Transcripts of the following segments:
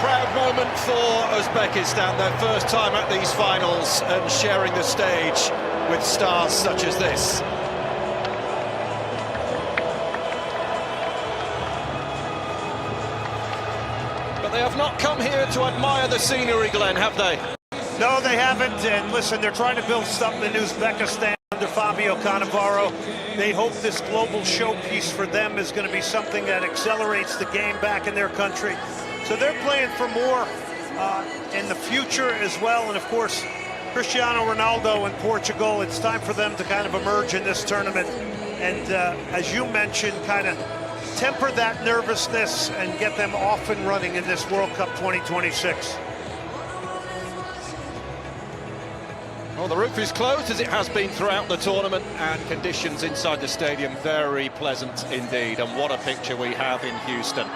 proud moment for Uzbekistan, their first time at these finals and sharing the stage with stars such as this. But they have not come here to admire the scenery, Glenn, have they? No, they haven't, and listen, they're trying to build something in Uzbekistan under Fabio Cannavaro. They hope this global showpiece for them is going to be something that accelerates the game back in their country. So they're playing for more in the future as well, and of course, Cristiano Ronaldo in Portugal, it's time for them to kind of emerge in this tournament. And as you mentioned, kind of temper that nervousness and get them off and running in this World Cup 2026. Well, the roof is closed as it has been throughout the tournament, and conditions inside the stadium very pleasant indeed. And what a picture we have in Houston.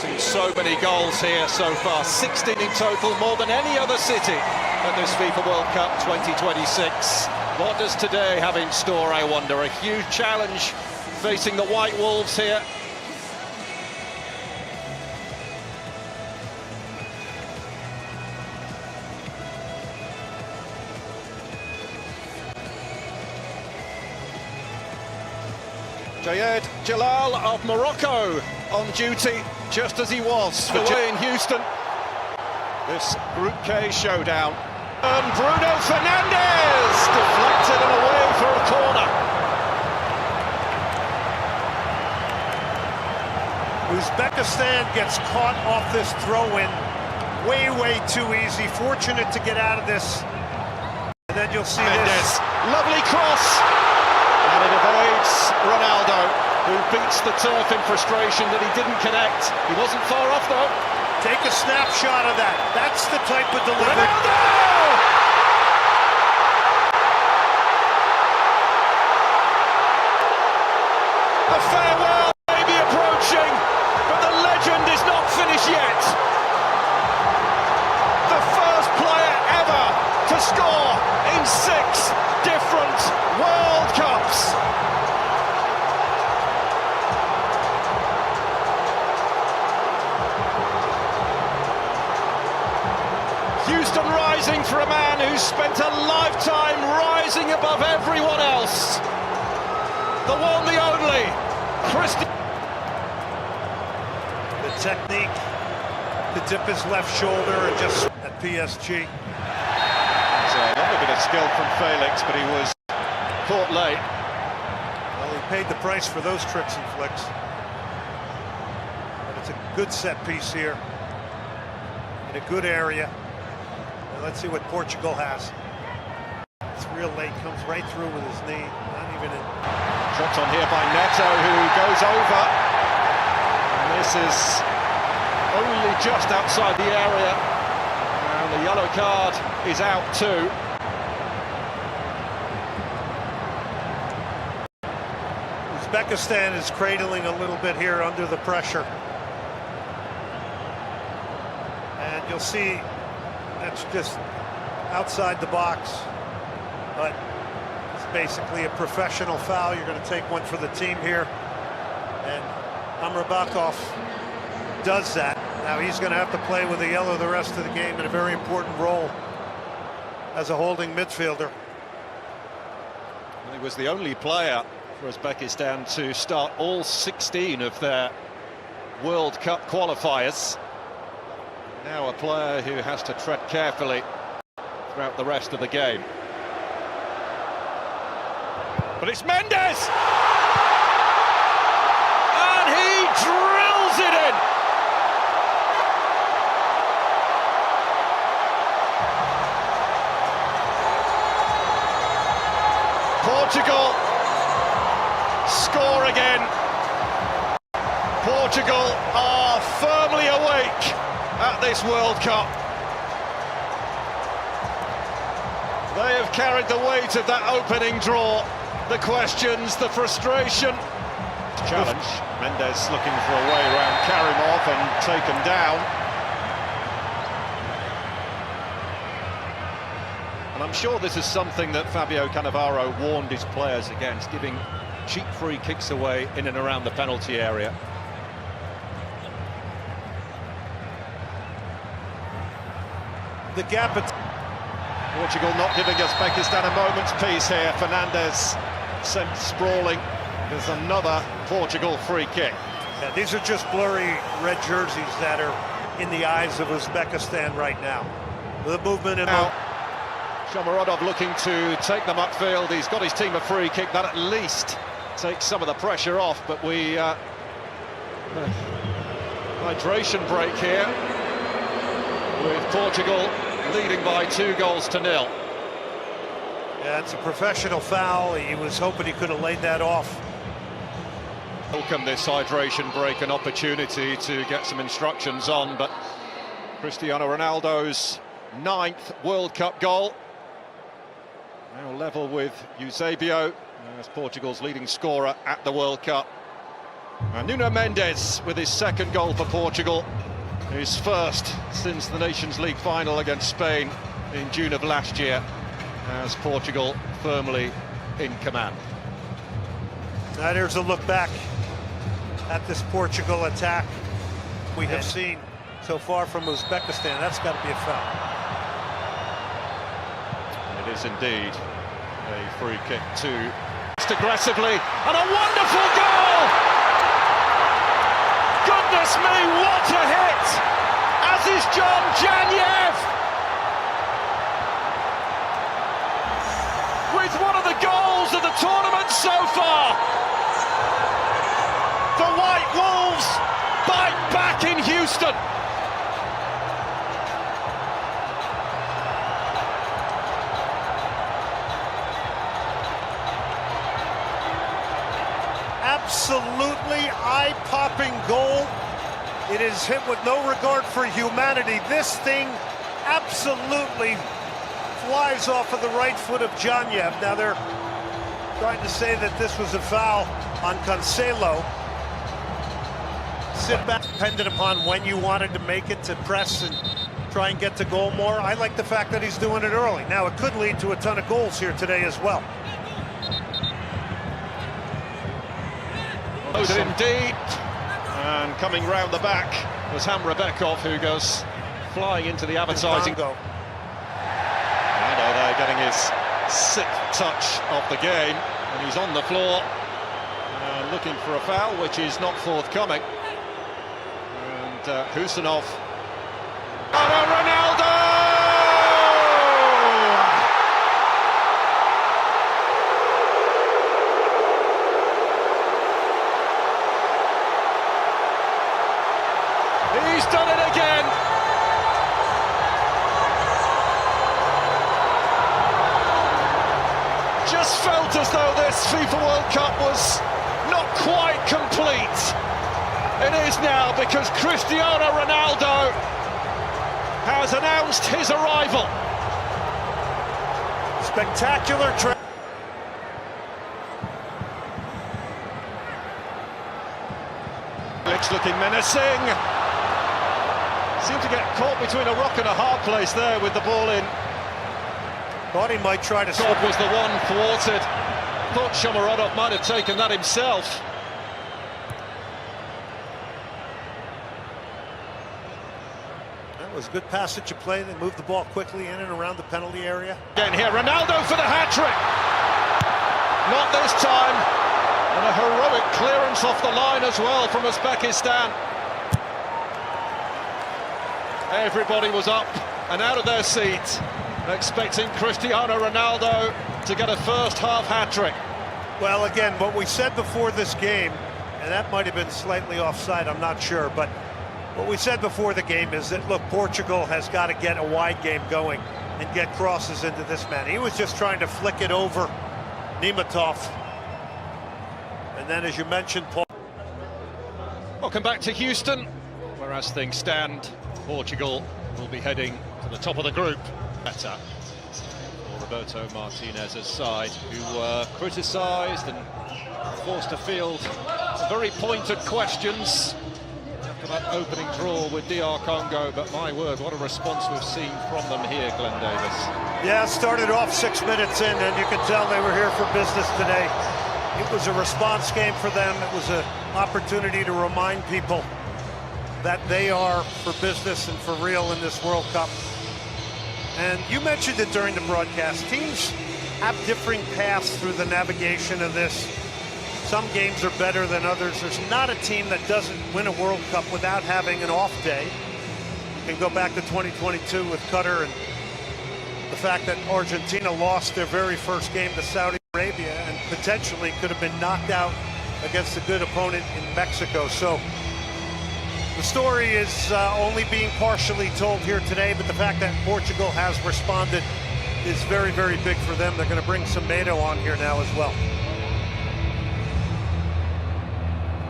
Seen so many goals here so far, 16 in total, more than any other city at this FIFA World Cup 2026. What does today have in store, I wonder? A huge challenge facing the White Wolves here. Jayed Jalal of Morocco on duty, just as he was away in Houston. This Group K showdown. And Bruno Fernandes deflected and away for a corner. Uzbekistan gets caught off this throw-in way too easy. Fortunate to get out of this. And then you'll see this. Lovely cross. And it evades Ronaldo, who beats the turf in frustration that he didn't connect. He wasn't far off, though. Take a snapshot of that. That's the type of delivery. Ronaldo! The farewell may be approaching, but the legend is not finished yet. The first player ever to score in 6 different World Cups. Houston rising for a man who's spent a lifetime rising above everyone else. The one, the only, Cristiano. The technique to dip his left shoulder and just at PSG. Not a bit of skill from Felix, but he was caught late. Well, he paid the price for those tricks and flicks. But it's a good set piece here in a good area. And let's see what Portugal has. It's real late, comes right through with his knee, not even in. Dropped on here by Neto, who goes over. And this is only just outside the area. And the yellow card is out too. Uzbekistan is cradling a little bit here under the pressure. And you'll see that's just outside the box. But it's basically a professional foul. You're going to take one for the team here. And Amrabatov does that. Now he's going to have to play with a yellow the rest of the game in a very important role as a holding midfielder. Well, he was the only player for Uzbekistan to start all 16 of their World Cup qualifiers. Now a player who has to tread carefully throughout the rest of the game. But it's Mendes! And he drills it in! Portugal score again. Portugal are firmly awake at this World Cup. They have carried the weight of that opening draw. The questions, the frustration. Challenge. Mendes looking for a way around Karimov and taken down. And I'm sure this is something that Fabio Cannavaro warned his players against, giving cheap free kicks away in and around the penalty area. The gap at Portugal not giving Uzbekistan a moment's peace here. Fernandez sent sprawling. There's another Portugal free kick. Yeah, these are just blurry red jerseys that are in the eyes of Uzbekistan right now. The movement in now, Shomurodov looking to take them upfield. He's got his team a free kick. That at least takes some of the pressure off. But we hydration break here with Portugal leading by 2-0. Yeah, it's a professional foul. He was hoping he could have laid that off. Welcome this hydration break, an opportunity to get some instructions on, but Cristiano Ronaldo's 9th World Cup goal. Now level with Eusebio as Portugal's leading scorer at the World Cup. And Nuno Mendes with his 2nd goal for Portugal, his first since the Nations League final against Spain in June of last year, as Portugal firmly in command. Now there's a look back at this Portugal attack we have seen so far from Uzbekistan. That's got to be a foul. It is indeed a free kick to just aggressively, and a wonderful goal! Goodness me, what a hit! As is John Janyev with one of the goals of the tournament so far. The White Wolves bite back in Houston. Absolutely eye-popping goal. It is hit with no regard for humanity. This thing absolutely flies off of the right foot of Janyev. Now they're trying to say that this was a foul on Cancelo. Sit back, dependent upon when you wanted to make it, to press and try and get to goal more. I like the fact that he's doing it early. Now it could lead to a ton of goals here today as well. Indeed, and coming round the back was Hamrabekov, who goes flying into the advertising. I know they're getting his 6th touch of the game, and he's on the floor looking for a foul, which is not forthcoming. And Husanov. Ronaldo! He's done it again. Just felt as though this FIFA World Cup was not quite complete. It is now, because Cristiano Ronaldo has announced his arrival. Spectacular trip. It's looking menacing. Seemed to get caught between a rock and a hard place there with the ball in. Thought he might try to... Todd was the one thwarted. Thought Shomurodov might have taken that himself. That was good passage of play. They moved the ball quickly in and around the penalty area. Again here, Ronaldo for the hat-trick. Not this time. And a heroic clearance off the line as well from Uzbekistan. Everybody was up and out of their seat, expecting Cristiano Ronaldo to get a first-half hat-trick. Well, again, what we said before this game, and that might have been slightly offside, I'm not sure, but what we said before the game is that, look, Portugal has got to get a wide game going and get crosses into this man. He was just trying to flick it over Nematov. And then, as you mentioned, Paul... Welcome back to Houston, where as things stand, Portugal will be heading to the top of the group. Better for Roberto Martinez's side, who were criticised and forced to field some very pointed questions after that opening draw with DR Congo. But my word, what a response we've seen from them here, Glenn Davis. Yeah, started off 6 minutes in, and you can tell they were here for business today. It was a response game for them. It was an opportunity to remind people that they are for business and for real in this World Cup. And you mentioned it during the broadcast. Teams have differing paths through the navigation of this. Some games are better than others. There's not a team that doesn't win a World Cup without having an off day. You can go back to 2022 with Qatar and the fact that Argentina lost their very first game to Saudi Arabia and potentially could have been knocked out against a good opponent in Mexico. So the story is only being partially told here today, but the fact that Portugal has responded is very, very big for them. They're going to bring Semedo on here now as well.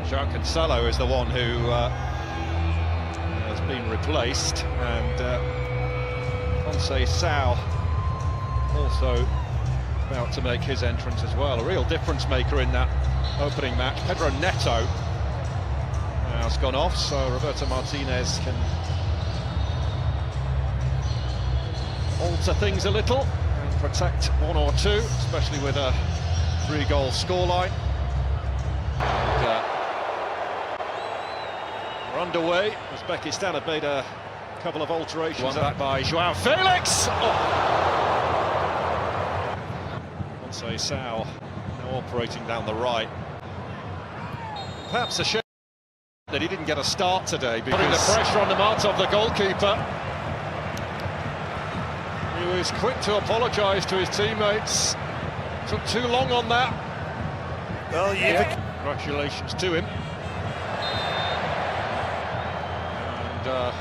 João Cancelo is the one who has been replaced, and Conceição also about to make his entrance as well. A real difference maker in that opening match. Pedro Neto has gone off, so Roberto Martinez can alter things a little and protect one or two, especially with a 3-goal scoreline. We're underway. Uzbekistan have made a couple of alterations. One back by João Felix. Conceição now operating down the right. Perhaps a shame that he didn't get a start today, because putting the pressure on the Martov, the goalkeeper. He was quick to apologise to his teammates. Took too long on that. Well, congratulations to him. And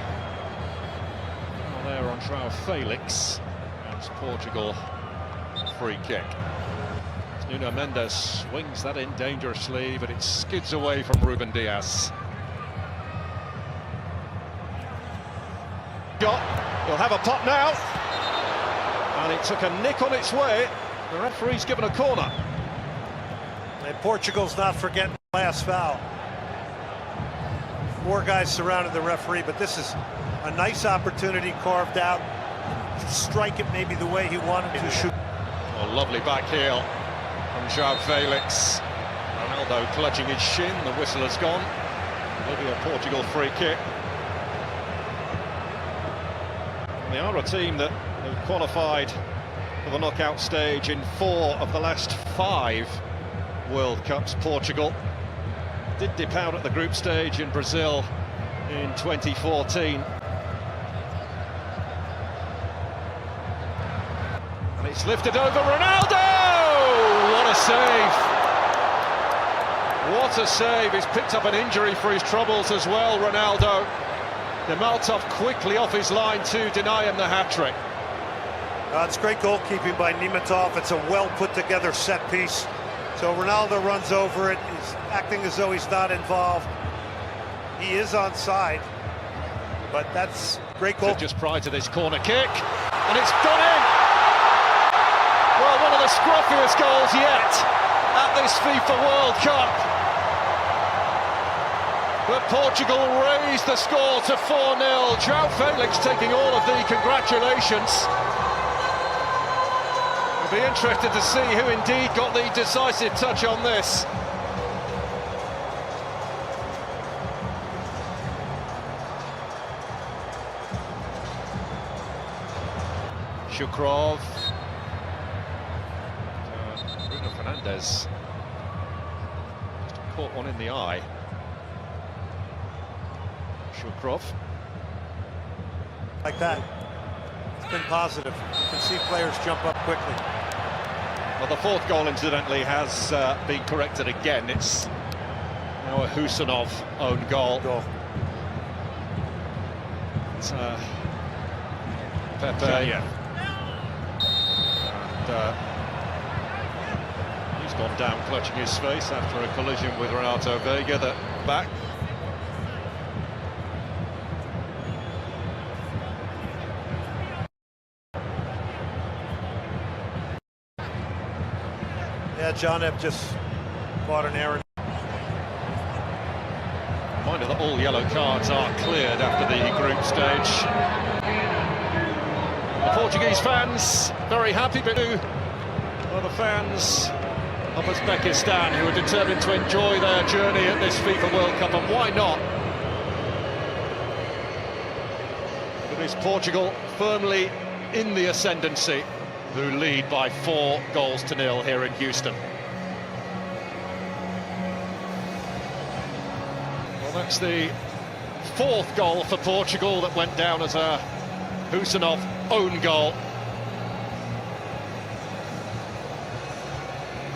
there on João Felix. That's Portugal free kick. Nuno Mendes swings that in dangerously, but it skids away from Ruben Dias. He'll have a pop now, and it took a nick on its way. The referee's given a corner. And Portugal's not forgetting the last foul. 4 guys surrounded the referee, but this is a nice opportunity carved out to strike it maybe the way he wanted to shoot. Oh, lovely back heel from João Felix. Ronaldo clutching his shin, the whistle has gone. Maybe a Portugal free kick. They are a team that have qualified for the knockout stage in 4 of the last 5 World Cups. Portugal did dip out at the group stage in Brazil in 2014. And it's lifted over Ronaldo! What a save! What a save! He's picked up an injury for his troubles as well, Ronaldo. Demaltov quickly off his line to deny him the hat-trick. It's great goalkeeping by Nematov. It's a well put together set piece. So Ronaldo runs over it. He's acting as though he's not involved. He is onside, but that's great goal. Just prior to this corner kick, and it's gone in. Well, one of the scruffiest goals yet at this FIFA World Cup. But Portugal raised the score to 4-0. João Felix taking all of the congratulations. We'll be interested to see who indeed got the decisive touch on this. Shukrov. Bruno Fernandes just caught one in the eye. Shukrov. Like that. It's been positive. You can see players jump up quickly. Well, the 4th goal, incidentally, has been corrected again. It's now a Husanov own goal. It's Pepe. Yeah. And he's gone down clutching his face after a collision with Renato Vega, the back. Yeah, John Epp just caught an error. Reminder that all yellow cards are cleared after the group stage. The Portuguese fans very happy, but other fans of Uzbekistan, who are determined to enjoy their journey at this FIFA World Cup, and why not? It is Portugal firmly in the ascendancy, who lead by 4-0 here in Houston. Well, that's the 4th goal for Portugal that went down as a Husanov own goal.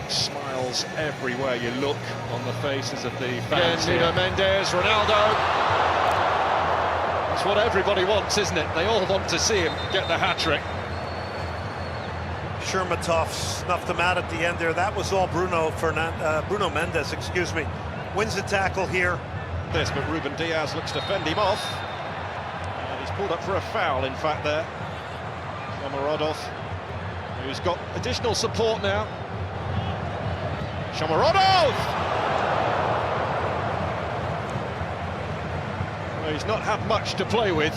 Smiles everywhere you look on the faces of the fans. Nuno Mendes, Ronaldo. It's what everybody wants, isn't it? They all want to see him get the hat-trick. Shermatov snuffed him out at the end there. That was all Bruno Mendes, excuse me. Wins the tackle here. But Ruben Diaz looks to fend him off. And he's pulled up for a foul, in fact, there. Shomurodov, who's got additional support now. Shomurodov! Well, he's not had much to play with.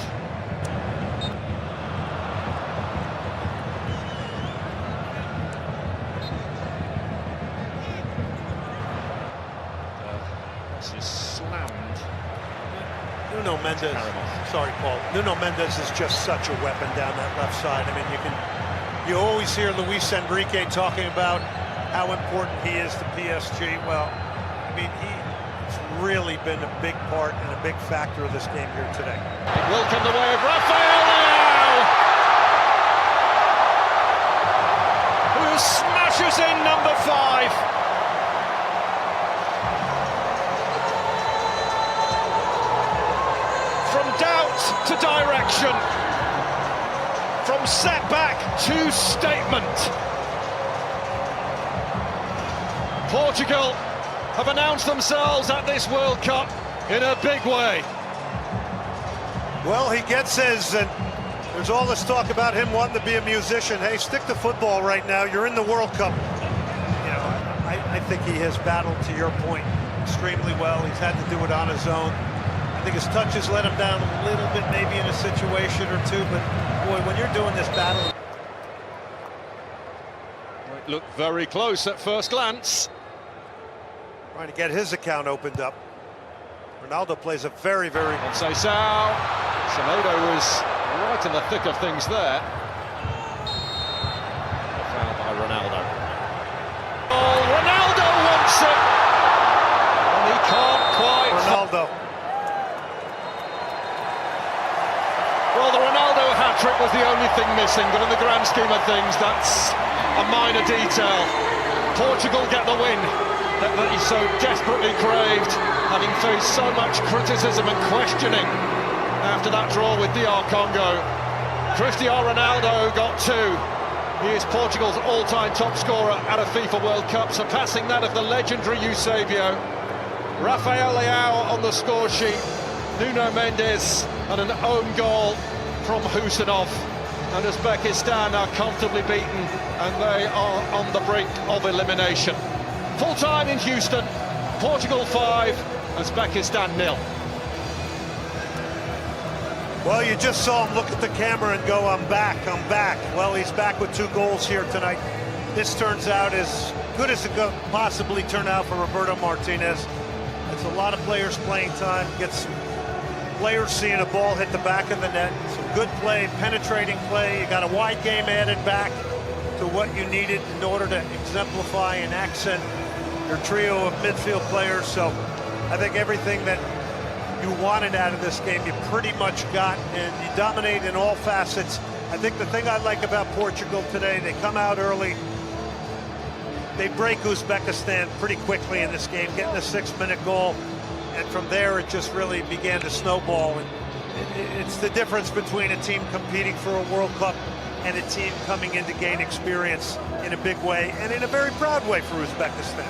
This is slammed. Nuno Mendes, sorry Paul, Nuno Mendes is just such a weapon down that left side. I mean, you always hear Luis Enrique talking about how important he is to PSG. Well, I mean, he's really been a big part and a big factor of this game here today. It will come the way of Rafael Leao, who smashes in number 5. From doubt to direction, from setback to statement. Portugal have announced themselves at this World Cup in a big way. Well, he gets his, and there's all this talk about him wanting to be a musician. Hey, stick to football right now. You're in the World Cup. You know, I think he has battled, to your point, extremely well. He's had to do it on his own. I think his touches let him down a little bit, maybe in a situation or two, but boy, when you're doing this battle... It looked very close at first glance. Trying to get his account opened up. Ronaldo plays a very, very... Semedo was right in the thick of things there. Foul by Ronaldo. Oh, Ronaldo wants it! And he can't quite... Ronaldo. Well, the Ronaldo hat-trick was the only thing missing, but in the grand scheme of things, that's a minor detail. Portugal get the win that he so desperately craved, having faced so much criticism and questioning after that draw with DR Congo. Cristiano Ronaldo got 2. He is Portugal's all-time top scorer at a FIFA World Cup, surpassing that of the legendary Eusebio. Rafael Leao on the score sheet, Nuno Mendes and an own goal from Husanov. And Uzbekistan are comfortably beaten, and they are on the brink of elimination. Full time in Houston, Portugal 5, Uzbekistan 0. Well, you just saw him look at the camera and go, I'm back. Well, he's back with 2 goals here tonight. This turns out as good as it could possibly turn out for Roberto Martinez. It's a lot of players playing time, gets players seeing a ball hit the back of the net. Some good play, penetrating play. You got a wide game added back to what you needed in order to exemplify and accent your trio of midfield players. So I think everything that you wanted out of this game, you pretty much got, and you dominate in all facets. I think the thing I like about Portugal today, they come out early. They break Uzbekistan pretty quickly in this game, getting a 6-minute goal. And from there, it just really began to snowball. And it's the difference between a team competing for a World Cup and a team coming in to gain experience in a big way and in a very proud way for Uzbekistan.